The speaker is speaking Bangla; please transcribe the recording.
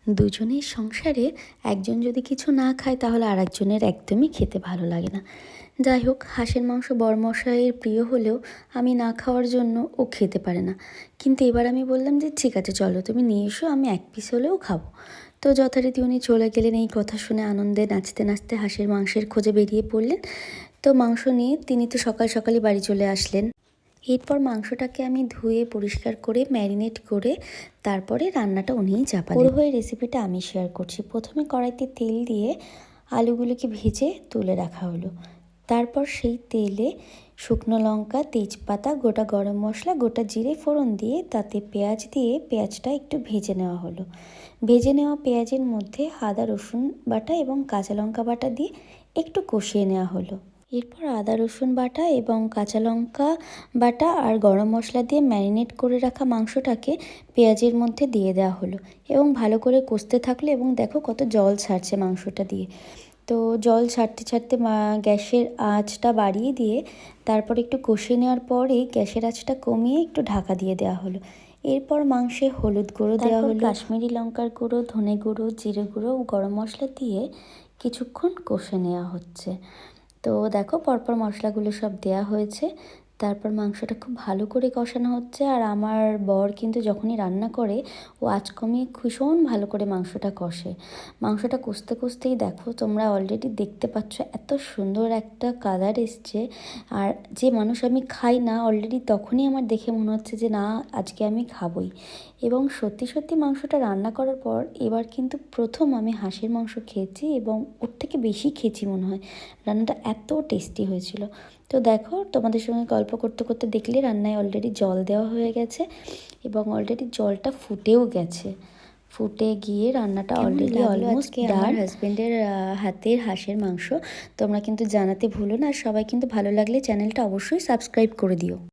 দুজনের সংসারে একজন যদি কিছু না খায় তাহলে আরেকজনের একদমই খেতে ভালো লাগে না। যাই হোক, হাঁসের মাংস বড়মশাইয়ের প্রিয় হলেও আমি না খাওয়ার জন্য ও খেতে পারে না। কিন্তু এবার আমি বললাম যে ঠিক আছে চলো তুমি নিয়ে এসো, আমি এক পিস হলেও খাবো। তো যথারীতি উনি চলে গেলেন। এই কথা শুনে আনন্দে নাচতে নাচতে হাঁসের মাংসের খোঁজে বেরিয়ে পড়লেন। তো মাংস নিয়ে তিনি তো সকাল সকালই বাড়ি চলে আসলেন। এরপর মাংসটাকে আমি ধুয়ে পরিষ্কার করে ম্যারিনেট করে তারপরে রান্নাটা উনিই চাপালেন। ওর হয়ে রেসিপিটা আমি শেয়ার করছি। প্রথমে কড়াইতে তেল দিয়ে আলুগুলোকে ভেজে তুলে রাখা হলো। তারপর সেই তেলে শুকনো লঙ্কা, তেজপাতা, গোটা গরম মশলা, গোটা জিরে ফোড়ন দিয়ে তাতে পেঁয়াজ দিয়ে পেঁয়াজটা একটু ভেজে নেওয়া হলো। ভেজে নেওয়া পেঁয়াজের মধ্যে আদা রসুন বাটা এবং কাঁচা লঙ্কা বাটা দিয়ে একটু কষিয়ে নেওয়া হলো। এরপর আদা রসুন বাটা এবং কাঁচা লঙ্কা বাটা আর গরম মশলা দিয়ে ম্যারিনেট করে রাখা মাংসটাকে পেঁয়াজের মধ্যে দিয়ে দেওয়া হলো এবং ভালো করে কষতে থাকলো। এবং দেখো কত জল ছাড়ছে মাংসটা দিয়ে। তো জল ছাড়তে ছাড়তে গ্যাসের আঁচটা বাড়িয়ে দিয়ে তারপর একটু কষিয়ে নেওয়ার পরে গ্যাসের আঁচটা কমিয়ে একটু ঢাকা দিয়ে দেওয়া হলো। এরপর মাংসে হলুদ গুঁড়ো দেওয়া হলো, কাশ্মীরি লঙ্কার গুঁড়ো, ধনে গুঁড়ো, জিরে গুঁড়ো ও গরম মশলা দিয়ে কিছুক্ষণ কষে নেওয়া হচ্ছে। তো দেখো পরপর মশলাগুলো সব দেয়া হয়েছে। তারপর মাংসটা খুব ভালো করে কষানো হচ্ছে। আর আমার বর কিন্তু যখনই রান্না করে ও আঁচ কমিয়ে ভীষণ ভালো করে মাংসটা কষে। মাংসটা কষতে কষতেই দেখো তোমরা অলরেডি দেখতে পাচ্ছ এত সুন্দর একটা কালার এসছে। আর যে মানুষ আমি খাই না অলরেডি তখনই আমার দেখে মনে হচ্ছে যে না, আজকে আমি খাবই। এবং সত্যি সত্যি মাংসটা রান্না করার পর এবার কিন্তু প্রথম আমি হাঁসের মাংস খেয়েছি এবং ওর থেকে বেশি খেয়েছি মনে হয়। রান্নাটা এত টেস্টি হয়েছিল। তো দেখো তোমাদের সঙ্গে গল্প করতে করতে দেখলে রান্নায় অলরেডি জল দেওয়া হয়ে গেছে এবং অলরেডি জলটা ফুটেও গেছে। ফুটে গিয়ে রান্নাটা অলরেডি অলমোস্ট ডান। হাজবেন্ডের হাতের হাঁসের মাংস তোমরা কিন্তু জানাতে ভুলো না। আর সবাই কিন্তু ভালো লাগলে চ্যানেলটা অবশ্যই সাবস্ক্রাইব করে দিও।